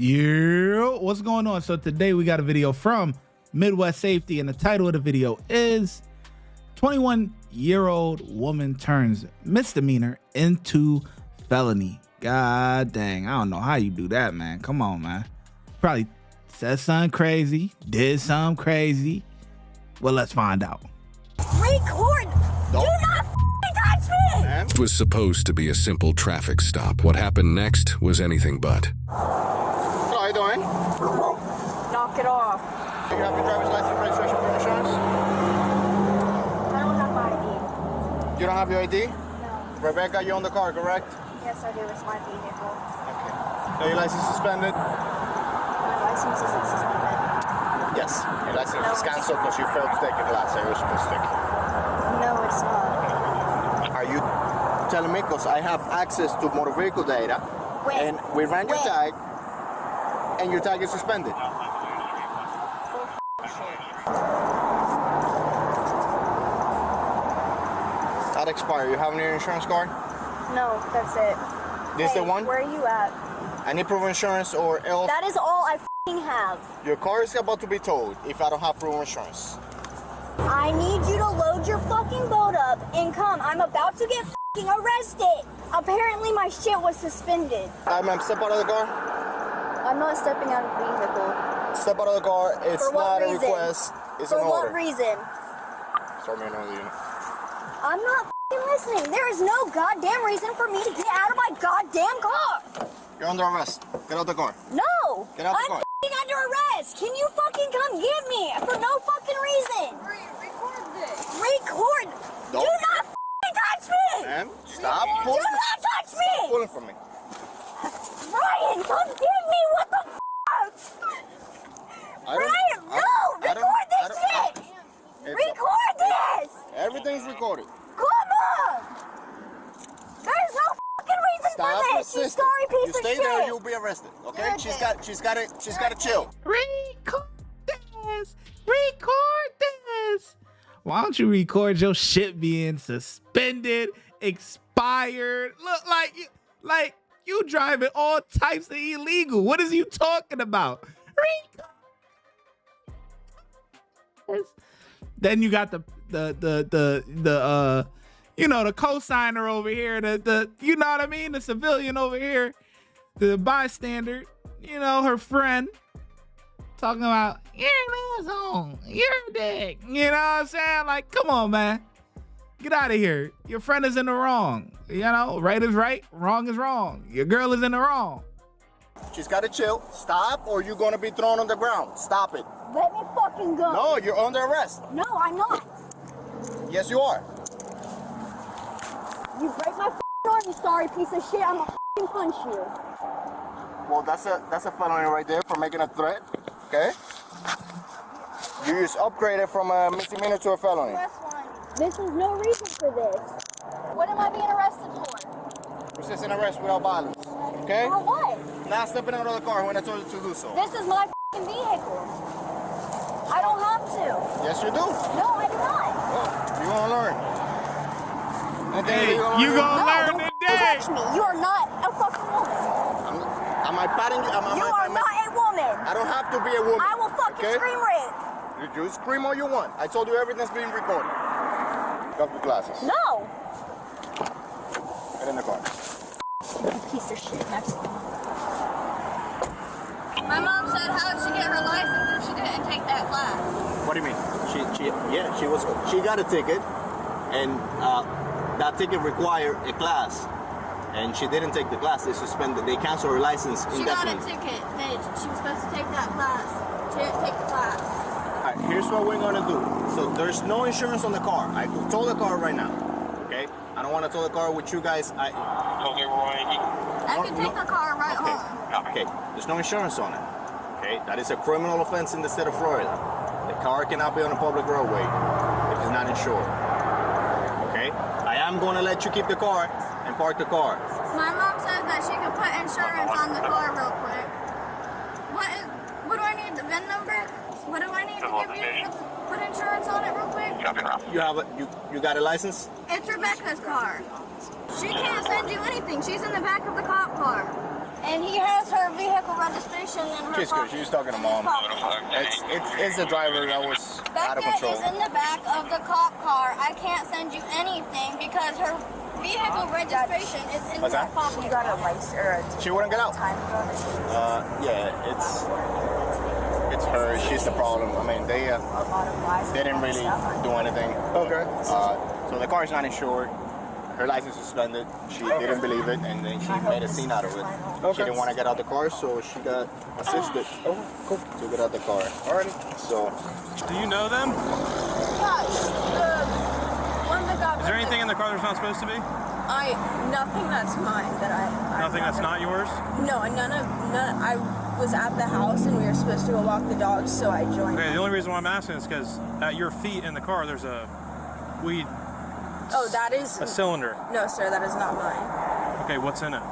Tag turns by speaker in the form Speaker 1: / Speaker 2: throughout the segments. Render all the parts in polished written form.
Speaker 1: Yeah, what's going on? So today we got a video from Midwest Safety, and the title of the video is 21-year-old woman turns misdemeanor into felony. God dang, I don't know how you do that, man. Come on, man. Probably said something crazy, did something crazy. Well, let's find out.
Speaker 2: Record! Do not touch me!
Speaker 3: It was supposed to be a simple traffic stop. What happened next was anything but.
Speaker 4: How are you doing?
Speaker 2: Knock it off.
Speaker 4: Do you have your driver's license, registration, for insurance?
Speaker 2: I don't have my ID.
Speaker 4: You don't have your ID?
Speaker 2: No.
Speaker 4: Rebecca, you own the car, correct?
Speaker 2: Yes, I do. It's my vehicle.
Speaker 4: Okay. So your license suspended?
Speaker 2: My license isn't suspended.
Speaker 4: Yes. Your license is canceled because you failed to take your class. So you were supposed to take it.
Speaker 2: No, it's not.
Speaker 4: Are you telling me? Because I have access to motor vehicle data.
Speaker 2: When?
Speaker 4: And we ran your tag, and your tag is suspended. That expired. You have any insurance card?
Speaker 2: No, that's it.
Speaker 4: This the one?
Speaker 2: Where are you at?
Speaker 4: I need proof of insurance or else.
Speaker 2: That is all I have.
Speaker 4: Your car is about to be towed if I don't have proof of insurance.
Speaker 2: I need you to load your fucking boat up and come. I'm about to get arrested. Apparently my shit was suspended.
Speaker 4: Ma'am, step out of the car.
Speaker 2: I'm not stepping out of the vehicle.
Speaker 4: Step out of the car. It's
Speaker 2: For what
Speaker 4: not a
Speaker 2: reason?
Speaker 4: request. It's an
Speaker 2: For
Speaker 4: order.
Speaker 2: what reason?
Speaker 4: Start me another unit.
Speaker 2: I'm not listening. There is no goddamn reason for me to get out of my goddamn car.
Speaker 4: You're under arrest. Get out the car.
Speaker 2: No.
Speaker 4: Get out the car.
Speaker 2: I'm under arrest. Can you fucking come get me for no fucking reason? Record this. Record.
Speaker 4: Don't.
Speaker 2: Do not touch me.
Speaker 4: Ma'am, stop
Speaker 2: Do
Speaker 4: pulling.
Speaker 2: not touch
Speaker 4: Stop
Speaker 2: me.
Speaker 4: pulling from me.
Speaker 2: Brian, come get me. What the Brian, no. Record this shit. Record this.
Speaker 4: Everything's recorded.
Speaker 2: Come on. There's no fucking reason
Speaker 4: Stop
Speaker 2: for this. You
Speaker 4: resisting.
Speaker 2: sorry piece
Speaker 4: You
Speaker 2: of
Speaker 4: stay
Speaker 2: shit.
Speaker 4: there, you'll be arrested. Okay?
Speaker 2: You're
Speaker 4: She's
Speaker 2: dead.
Speaker 4: got to chill.
Speaker 1: Record this. Record this. Why don't you record your shit being suspended, expired? Look like you driving all types of illegal. What is you talking about? Record this. Then you got the you know, the cosigner over here, the you know what I mean, the civilian over here, the bystander, you know, her friend, talking about you're an asshole, you're a dick. You know what I'm saying? Like, come on, man, get out of here. Your friend is in the wrong. You know, right is right, wrong is wrong. Your girl is in the wrong.
Speaker 4: She's got to chill. Stop, or you're going to be thrown on the ground. Stop it.
Speaker 2: Let me fucking go.
Speaker 4: No, you're under arrest.
Speaker 2: No, I'm not.
Speaker 4: Yes, you are.
Speaker 2: You break my arm, you sorry piece of shit. I'm gonna punch you.
Speaker 4: Well, that's a felony right there for making a threat. Okay. You just upgraded from a misdemeanor to a felony.
Speaker 2: This is no reason for this. What am I being arrested for?
Speaker 4: Resisting arrest without violence. Okay.
Speaker 2: For what?
Speaker 4: Not stepping out of the car when I told you to do so.
Speaker 2: This is my vehicle. I don't have to.
Speaker 4: Yes, you do.
Speaker 2: No, I do not.
Speaker 4: Well, you gonna learn.
Speaker 1: Hey, you gonna learn
Speaker 2: don't
Speaker 1: today.
Speaker 2: touch me. You are not a fucking woman.
Speaker 4: Am I patting you?
Speaker 2: You are not a woman.
Speaker 4: I don't have to be a woman.
Speaker 2: I will fucking scream red.
Speaker 4: You scream all you want. I told you everything's being recorded. Got your glasses.
Speaker 2: No.
Speaker 4: Get in the car.
Speaker 2: Piece of shit. Next one.
Speaker 5: My mom said how'd she get her license if she didn't take that class?
Speaker 4: What do you mean? She got a ticket, and that ticket required a class, and she didn't take the class. They suspended. They canceled her license
Speaker 5: She got a
Speaker 4: indefinitely.
Speaker 5: ticket that she was supposed to take that class. She didn't take the class.
Speaker 4: All right, here's what we're gonna do. So there's no insurance on the car. I could tow the car right now. Okay? I don't want to tow the car with you guys.
Speaker 5: I can take the car right home.
Speaker 4: Okay, there's no insurance on it. Okay, that is a criminal offense in the state of Florida. The car cannot be on a public roadway if it's not insured. Okay, I am going to let you keep the car and park the car.
Speaker 5: My mom said that she could put insurance on the car real quick. What do I need? The VIN number? What do I need to give you to put insurance on it real quick?
Speaker 4: You got a license?
Speaker 5: It's Rebecca's car. She can't send you anything. She's in the back of the cop car. And he has her vehicle registration in her
Speaker 4: She's good.
Speaker 5: pocket.
Speaker 4: She's talking to mom. It's the driver that was out of
Speaker 5: Becca
Speaker 4: control.
Speaker 5: is in the back of the cop car. I can't send you anything because her vehicle registration is in
Speaker 4: What's
Speaker 5: her
Speaker 4: that?
Speaker 5: pocket.
Speaker 2: You got a license or a
Speaker 4: She wouldn't get out.
Speaker 2: time ago that she was
Speaker 4: Yeah, it's her. She's the problem. I mean, they
Speaker 2: a lot of lies.
Speaker 4: didn't
Speaker 2: and
Speaker 4: really
Speaker 2: stuff.
Speaker 4: do anything.
Speaker 6: Okay.
Speaker 4: So the car is not insured. Her license suspended. She didn't believe it, and then she made a scene out of it. She didn't want to get out the car, so she got assisted to get out the car.
Speaker 6: Alrighty.
Speaker 4: So
Speaker 7: Do you know them?
Speaker 8: Gosh, the one that got
Speaker 7: Is there anything in the car that's not supposed to be?
Speaker 8: nothing that's mine that I
Speaker 7: Nothing that's not yours?
Speaker 8: No, none. I was at the house and we were supposed to go walk the dogs, so I joined.
Speaker 7: Okay, the only reason why I'm asking is because at your feet in the car there's a weed,
Speaker 8: Oh, that is
Speaker 7: a cylinder.
Speaker 8: no, sir. That is not mine.
Speaker 7: Okay, what's in it?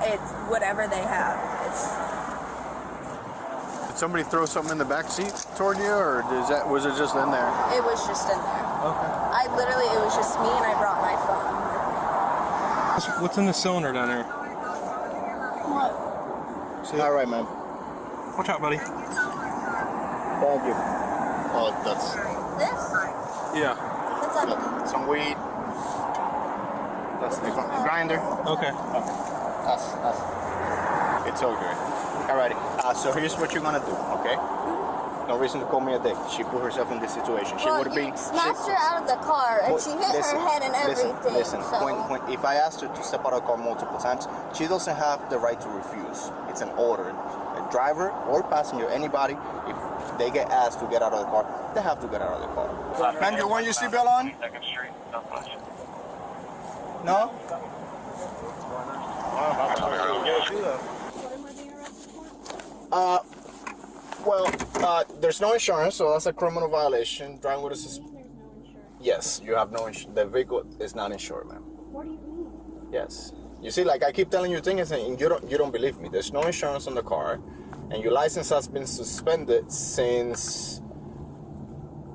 Speaker 8: It's whatever they have.
Speaker 6: Did somebody throw something in the back seat toward you, or was it just in there?
Speaker 8: It was just in there.
Speaker 6: Okay.
Speaker 8: It was just me, and I brought my phone with me.
Speaker 7: What's in the cylinder down there?
Speaker 4: all right, man.
Speaker 7: Watch out, buddy.
Speaker 4: Thank you. Oh, that's
Speaker 5: This?
Speaker 7: Yeah.
Speaker 5: What's up?
Speaker 4: some weed. That's the grinder.
Speaker 7: Okay.
Speaker 4: That's it's okay. Alrighty. So here's what you're gonna do, okay? No reason to call me a dick. She put herself in this situation. She
Speaker 5: Well,
Speaker 4: would
Speaker 5: you
Speaker 4: be.
Speaker 5: smashed her out of the car and she hit her head and everything.
Speaker 4: Listen.
Speaker 5: So.
Speaker 4: When if I asked her to step out of the car multiple times, she doesn't have the right to refuse. It's an order. A driver or passenger, anybody, if they get asked to get out of the car, they have to get out of the car.
Speaker 6: Man, you want your seatbelt on?
Speaker 4: No? There's no insurance, so that's a criminal violation. Driving with a Yes, you have no insurance. The vehicle is not insured, ma'am.
Speaker 2: What do you mean?
Speaker 4: Yes. You see, like I keep telling you things and you don't believe me. There's no insurance on the car, and your license has been suspended since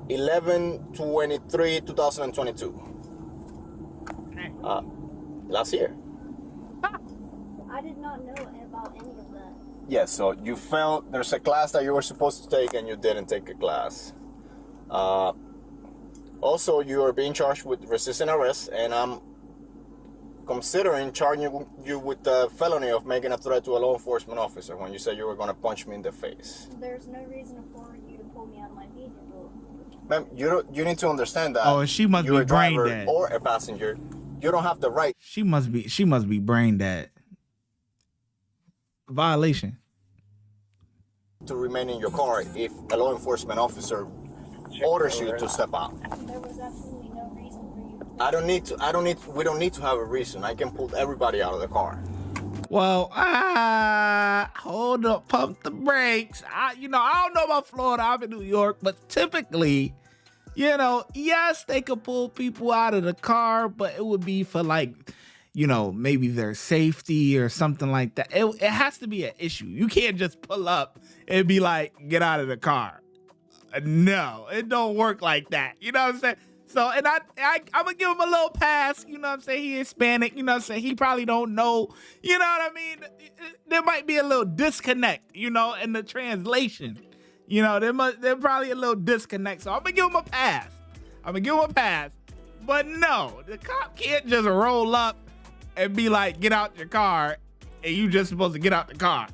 Speaker 4: 11/23/2022. Last year.
Speaker 2: I did not know about any of that.
Speaker 4: Yes, so you failed. There's a class that you were supposed to take and you didn't take a class. Also, you are being charged with resisting arrest, and I'm considering charging you with the felony of making a threat to a law enforcement officer when you said you were going to punch me in the face.
Speaker 2: There's no reason for you to pull me out of my vehicle.
Speaker 4: Ma'am, you need to understand that.
Speaker 1: Oh, she must
Speaker 4: you're
Speaker 1: be
Speaker 4: a
Speaker 1: brain
Speaker 4: driver
Speaker 1: dead.
Speaker 4: or a passenger. You don't have the right
Speaker 1: She must be brain dead. Violation.
Speaker 4: to remain in your car if a law enforcement officer orders you to step out.
Speaker 2: There was absolutely no reason for you to
Speaker 4: We don't need to have a reason. I can pull everybody out of the car.
Speaker 1: Well, hold up, pump the brakes. I don't know about Florida. I'm in New York, but typically, yes, they could pull people out of the car, but it would be for maybe their safety or something like that. It has to be an issue. You can't just pull up and be like, get out of the car. No, it don't work like that. You know what I'm saying? So, and I'm going to give him a little pass. You know what I'm saying? He Hispanic. You know what I'm saying? He probably don't know. You know what I mean? There might be a little disconnect, in the translation. There's probably a little disconnect. So I'm going to give him a pass. But no, the cop can't just roll up and be like, get out your car, and you just supposed to get out the car.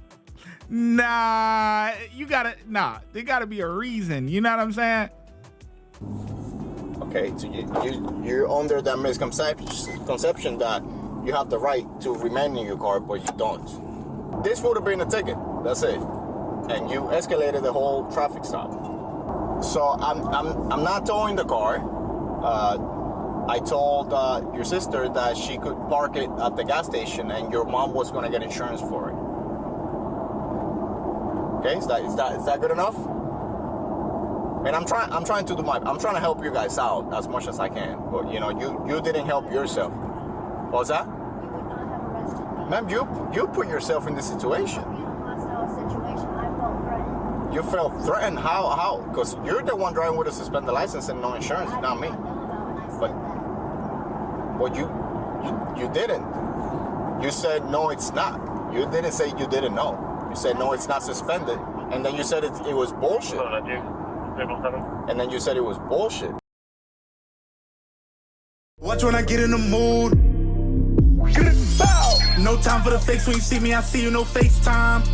Speaker 1: Nah, there gotta be a reason. You know what I'm saying?
Speaker 4: Okay, so you're under that misconception that you have the right to remain in your car, but you don't. This would have been a ticket. That's it, and you escalated the whole traffic stop. So I'm not towing the car. I told your sister that she could park it at the gas station, and your mom was gonna get insurance for it. Okay, is that good enough? And I'm trying to help you guys out as much as I can. But you didn't help yourself. What was that?
Speaker 2: You would not have arrested me.
Speaker 4: Ma'am, you put yourself in this situation.
Speaker 2: In a hostile situation, I felt threatened.
Speaker 4: You felt threatened. How? Because you're the one driving with a suspended license and no insurance, not me.
Speaker 2: I did not know about when I said
Speaker 4: But you didn't. You said no, it's not. You didn't say you didn't know. You said, no, it's not suspended. And then you said it was bullshit. And then you said it was bullshit.
Speaker 9: Watch when I get in the mood. No time for the fakes. When you see me, I see you, no FaceTime.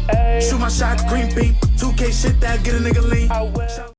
Speaker 9: Shoot my shot, green beam. 2K shit that get a nigga lean.